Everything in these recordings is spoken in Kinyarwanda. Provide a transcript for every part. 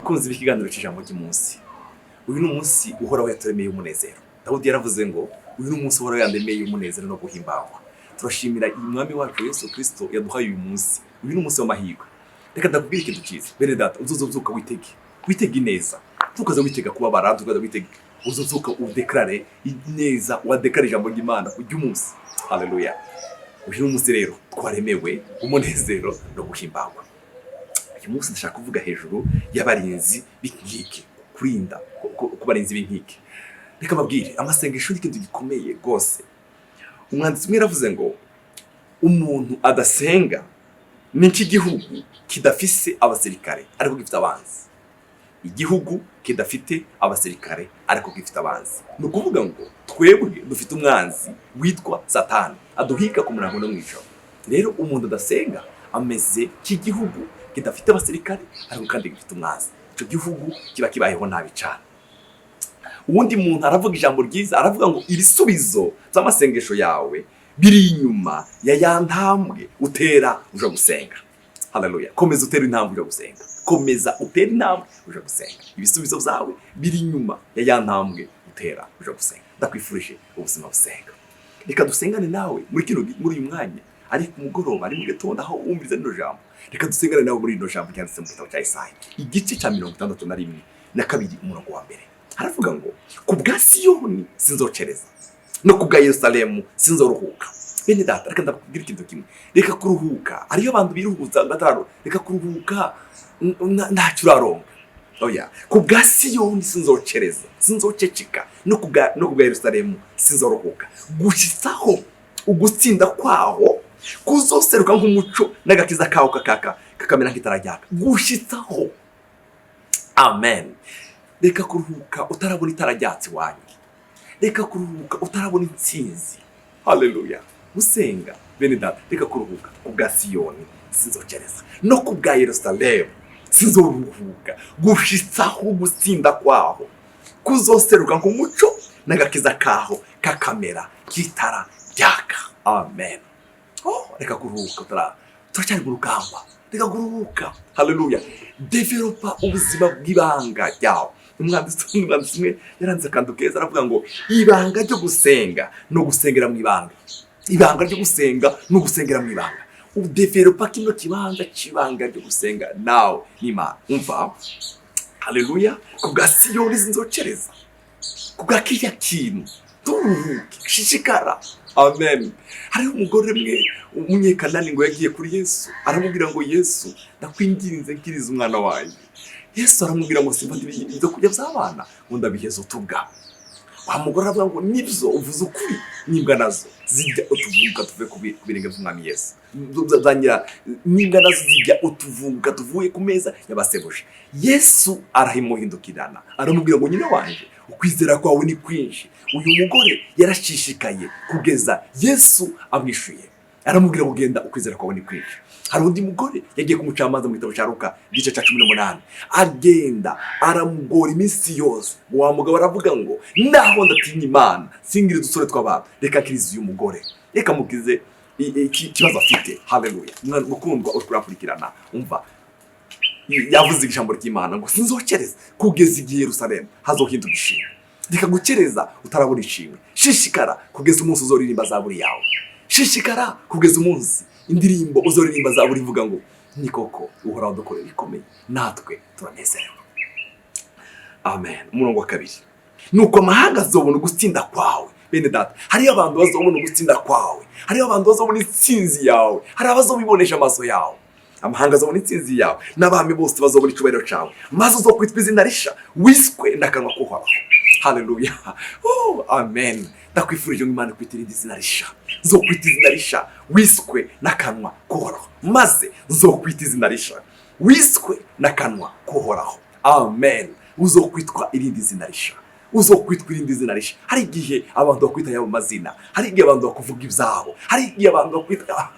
bakunze ikiganiro cy'ijambo ry'umunsi. Uyu ni umunsi uhoraho yaturemeye umunezero. Dawudi yaravuze ngo uyu ni umunsi uhoraho yandemeye umunezero no guhimbagwa. Turashimira umwami wacu Yesu Kristo yaduhaye uyu munsi. Uyu ni umunsi w'amahirwe. Reka ndakubwire ikintu cyiza. Bene data, uzuzuka witege ineza. Tukaza witega kubabara, tukaza witega uzuzuka udeklare ineza, wadeklare ijambo ry'Imana ujya umunsi. Haleluya. Uyu ni umunsi rero twaremewe umunezero no guhimbagwa. Uyu munsi ndashaka kuvuga hejuru y'abarinzi b'inkike, kurinda kubarinzi b'inkike. Reka babwire amasengesho n'ikintu gikomeye gose. Umwanditsi umwe yaravuze ngo umuntu adasenga ni nk'igihugu kidafise abasirikare ariko gifite abanzi. Igihugu kidafite abasirikare ariko gifite abanzi. Ni ukuvuga ngo twebwe dufite umwanzi witwa Satani aduhiga ku murango no mwijoro. Rero umuntu adasenga ameze nk'igihugu kidafite abasirikare ariko kandi gifite umwanzi. Icyo gihugu kiba kibayeho nabi cyane. Uwundi muntu aravuga ijambo ryiza, aravuga ngo ibisubizo by'amasengesho yawe biri inyuma ya yantambwe utera uja gusenga. Haleluya. Komeza utera intambwe uja gusenga. Komeza utera intambwe uja gusenga. Ibisubizo byawe biri inyuma ya yantambwe utera uja gusenga. Ndakwifurije ubuzima busenga. Reka dusengane nawe muri uyu mwanya, ari ku mugoroba, ari mu gitondo aho wumviriza rino jambo. Reka dusengane nawe muri rino jambo cyanditse mu gitabo cya Isaya igice cya 61:2 umurongo wa mbere. Haravuga ngo ku bwa Siyoni sinzocereza no ku bwa Yerusalemu sinzoruhuka. Bene data, reka ndakubwira ikintu kimwe. Reka kuruhuka ariyo abantu biruhuza gataro. Reka kuruhuka ntacyo uraronka. Oya, ku bwa Siyoni sinzocereza, sinzoceceka no ku bwa Yerusalemu sinzoruhuka. Gushitsaho ugutsinda kwaho kuzoseruka nk'umuco n'agakiza kawo kakamera nk'itarajyaka. Gushitsaho. Amen. Reka kuruhuka utarabona itarajyatsi wanyu. Reka kuruhuka utarabona intsinzi. Haleluya. Gusenga, bene data, reka kuruhuka ku bwa Siyoni sinzocereza no ku bwa Yerusalemu sinzoruhuka. Gushitsaho gutsinda kwaho kuzoseruka nk'umuco n'agakiza kaho kakamera nk'itarajyaka. Amen. Reka kuruhuka turacyari mu rugamba. Reka kuruhuka. Haleluya. Developa ubuzima bw'ibanga ryawe. Umwanditsi umwe yaranze akantu keza aravuga ngo ibanga ryo gusenga no gusengera mu ibanga. Ibanga ryo gusenga no gusengera mu ibanga. Udevelopa kino kibanga ryo gusenga nawe n'Imana. Umva. Haleluya. Ku bwa Siyoni sinzocereza. Ku bwa kiriya kintu turuhuke, shishikara. Amen. Hariho umugore mwe umunyekanani ngo yagiye kuri Yesu, aramubwira ngo Yesu ndakwinginze nkiriza umwana wanjye. Yesu aramubwira ngo simba ibyo kurya by'abana ngo ndabiheza utubwa. Wa mugore aravuga ngo nibyo uvuze ukuri, n'imbwa nazo zijya utuvuka tuve ku birenge by'umwami Yesu. Zangira n'imbwa nazo zijya utuvuka tuvuye ku meza y'abasebuje. Yesu arahimuhindukirana aramubwira ngo nyina wanje ukwizera kwawe ni kwinshi. Uyu mugore yarashishikaye kugeza Yesu amwishuye. Aramubwira ngo genda ukwizera kwawe ni kwinshi. Hari undi mugore yagiye kumucamanza mu gitabo cya Luka igice cya 18. Agenda aramugora iminsi yose. Wa mugabo aravuga ngo naho ndatinya Imana singira udusore tw'abantu. Reka kiriza uyu mugore. Reka mukize ikibazo afite. Haleluya. Mukundwa urakurikirana. Umva. Yavuze ijambo ry'Imana ngo sinzocereza kugeza igihe Yerusalemu hazohinduka ishimwe. Reka gucereza utarabona ishimwe. Shishikara kugeza umunsi uzoririmba zaburi yawe. Shishikara kugeza umunsi indirimbo uzoririmba zaburi ivuga ngo ni koko uhoraho dukorera ikomeye natwe turanezerewe. Amen. Umurongo wa 2. Nuko amahanga azobona ugutsinda kwawe. Bene data, hariyo abantu bazobona ugutsinda kwawe. Hariyo abantu bazobona intsinzi yawe. Hari abazobibonesha amaso yawe. Amahanga azobona intsinzi yawe n'abami bose bazobona icubahiro cyawe, maze uzokwitwa izina risha wiswe n'akanwa k'Uhoraho. Haleluya. Amen. Ndakwifurije ngo Imana ikwitire izina risha. Uzokwita izina risha wiswe n'akanwa k'Uhoraho, maze uzokwita izina risha wiswe n'akanwa k'Uhoraho. Amen. Uzokwitwa irindi zina risha. Uzokwitwa irindi zina risha. Hari igihe abantu bakwita yabo mazina, hari igihe abantu bakuvuga ibyabo, hari igihe abantu bakwita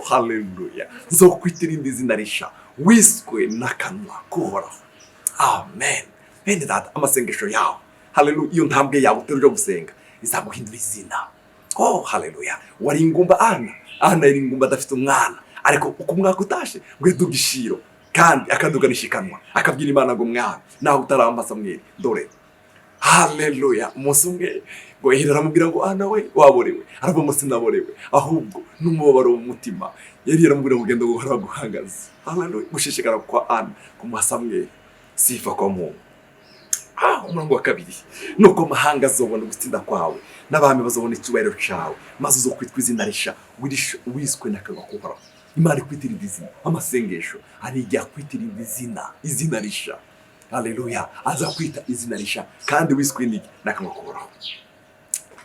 haleluya. Uzokwita irindi zina risha wiswe n'akanwa k'Uhoraho. Amen. Bene data, amasengesho yawe, haleluya, iyo ntambwe yawe uteruje gusenga izaguhindura izina. Haleluya. Wari ingumba Ana yari ingumba adafite umwana, ariko uko umwaka utashe ngo duga ishiro kandi akaduga nishikanwa akabwira Imana ngo mwana naho utaramba Samweli dore. Haleluya. Umunsi umwe ngo Eli aramubwira ngo nawe waborewe, aravuga sinaborewe ahubwo n'umubabaro mu mutima. Eli aramubwira ngo genda guhora guhangaza. Haleluya. Gushishikara kwa Ana ku Samweli sifa kwa Mungu. Umurongo wa kabiri nuko amahanga azobona gutsinda kwawe n'abami bazobona icyubahiro cyawe maze uzokwitwa izina risha wiswe n'akanwa k'Uhoraho. Imana ikwitirira izina, amasengesho ari igihe akwitirira izina risha. Haleluya. Aza kwita izina risha kandi wiswe n'akanwa k'Uhoraho.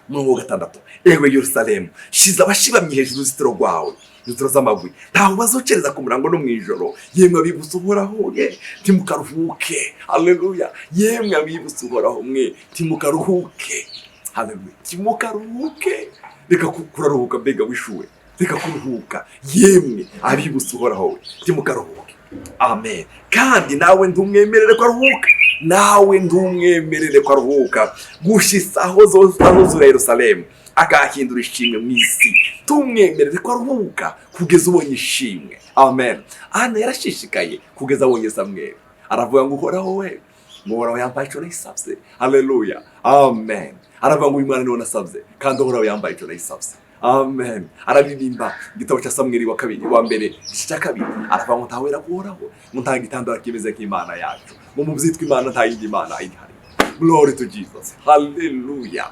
Umurongo wa gatandatu ewe Yerusalemu shiza abashibamye hejuru y'uruzitiro rwawe inzira z'amagwi ntaho bazocereza ku murango no mwijoro. Yemwe abibutsa Uhoraho mwe timukaruhuke. Haleluya. Yemwe abibutsa Uhoraho mwe timukaruhuke. Haleluya. Timukaruhuke. Reka kuraruhuka mbega wishuwe. Reka kuruhuka. Yemwe abibutsa Uhoraho timukaruhuke. Amen. Kandi nawe ndumwemerere ko aruhuka. Nawe ndumwemerere ko aruhuka. Gushitsa aho zozura Yerusalemu akahindura ishimwe mu isi. Tumwemerere ko aruhuka kugeza ubonye ishimwe. Amen. Ana yarashishikaye kugeza abonye Samweli. Aravuga ngo Uhoraho we, Uhoraho yambaye icyo nayisabye. Haleluya. Amen. Aravuga ngo uyu mwana niwe nasabye kandi Uhoraho yambaye icyo nayisabye. Amen. Arabirimba igitabo cya Samweli wa kabiri wa mbere igice cya kabiri. Aravuga ngo ntawera Uhoraho, ngo nta gitandara kimeze nk'Imana yacu, ngo mu byitwa Imana nta yindi Imana ihari. Glory to Jesus. Hallelujah.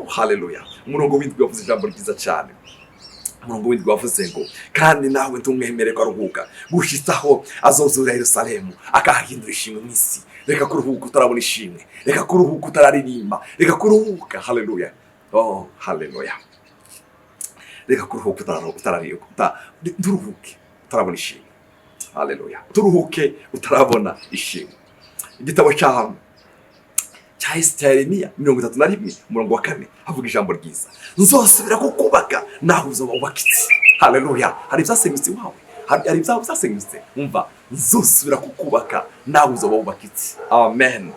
Hallelujah. Umurongo w'indwi wavuze ijambo ryiza cyane. Umurongo w'indwi wavuze ngo kandi nawe ntumwemere ko aruhuka gushitsaho azozura Yerusalemu akahindura ishimwe mu isi. Reka kuruhuka utarabona ishimwe. Reka kuruhuka utararirimba. Reka kuruhuka. Hallelujah. Hallelujah. Reka kuruhuka utararirimba. Turuhuke utarabona ishimwe. Hallelujah. Turuhuke utarabona ishimwe. Igitabo cya Yeremiya 31 umurongo wa 4 havuga ijambo ryiza. Nzosubira kukubaka naho uzoba ubakitse. Haleluya. Hari ibyasenyutse wawe, hari ibyasenyutse. Umva, nzosubira kukubaka naho uzoba ubakitse. Amen.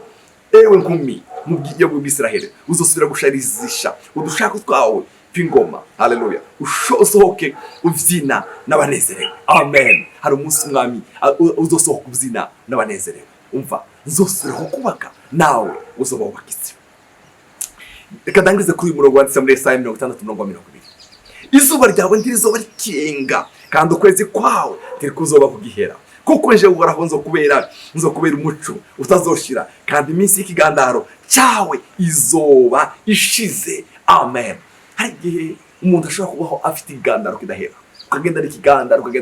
Ewe nkumi mubwiye mu Bisiraheli uzosubira gusharizisha udushaka twawe tw'ingoma. Haleluya. Usohoke uvyina n'abanezerewe. Amen. Hari umunsi umwami uzosohoka uvyina n'abanezerewe. Umva, nzosubira kukubaka nawe uzoba ubakitse. Reka ndangize kuri uyu murongo wanditse muri Yesaya 60:20. Izuba ryawe ntirizoba rikenga kandi ukwezi kwawe ntikuzoba kugihera, kuko nje Uhoraho nzokubera umuco utazoshira kandi iminsi y'ikigandaro cyawe izoba ishize. Amen. Hari igihe umuntu ashobora kubaho afite igandaro kidahera, ukagenda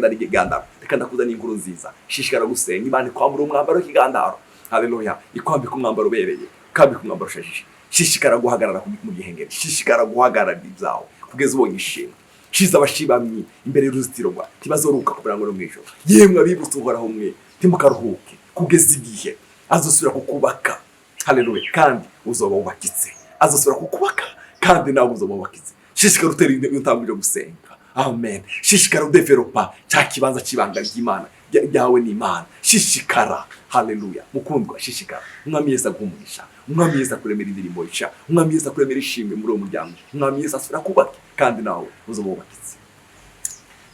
ari ikigandaro. Reka ndakuzana inkuru nziza. Shishikara gusenga Imana ikwambura umwambaro w'ikigandaro. Haleluya. Ikwambika umwambaro ubereye, ukambika umwambaro ushajije. Shishikara guhagarara mu gihengeri. Shishikara guhagarara ibyawe kugeza ubonye ishimwe. Shiza abashibamye imbere y'uruzitiro rwa tibazoruka kubirango no mwijoro. Yemwe abibutsa Uhoraho mwe timukaruhuke kugeza igihe azosubira kukubaka. Haleluya. Kandi uzoba ubakitse. Azosubira kukubaka kandi nawe uzoba ubakitse. Shishikara utera intambwe yo gusenga. Amen. Shishikara udevelopa cya kibanza kibanga ry'Imana yawe n'Imana. Shishikara. Haleluya. Mukundwa, shishikara. Umwami Yesu agumugisha. Umwami Yesu akuremera indirimbo isha. Umwami Yesu akuremera ishimwe muri uwo muryango. Umwami Yesu asubira kubaka kandi nawe uzoba ubakitse.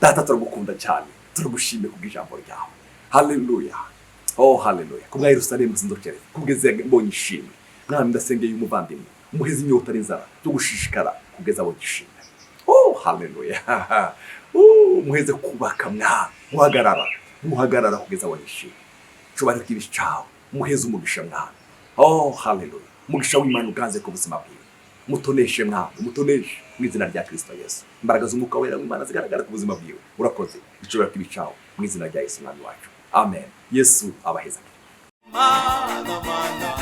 Data turagukunda cyane. Turagushimye kubw'ijambo ryawe. Haleluya. Haleluya. Kubwa Yerusalemu sinzokere kugeza mbonye ishimwe. Mwami ndasengeye umuvandimwe. Umuhezi inyota n'inzara tugushishikara kugeza abonye ishimwe. Haleluya. Muheze kubaka mwana muhagarara kugeza abonye ishimwe. Cyubahiro kibi cyawe. Muheze umugisha mwana. Haleluya. Umugisha w'Imana uganze ku buzima bwiwe. Mutoneshe mwana, mutoneshe mu izina rya Kristo Yesu. Imbaraga z'umwuka wera w'Imana zigaragara ku buzima bwiwe. Urakoze. Cyubahiro kibi cyawe mu izina rya Yesu mwami wacu. Amen. Yesu abaheza. Mana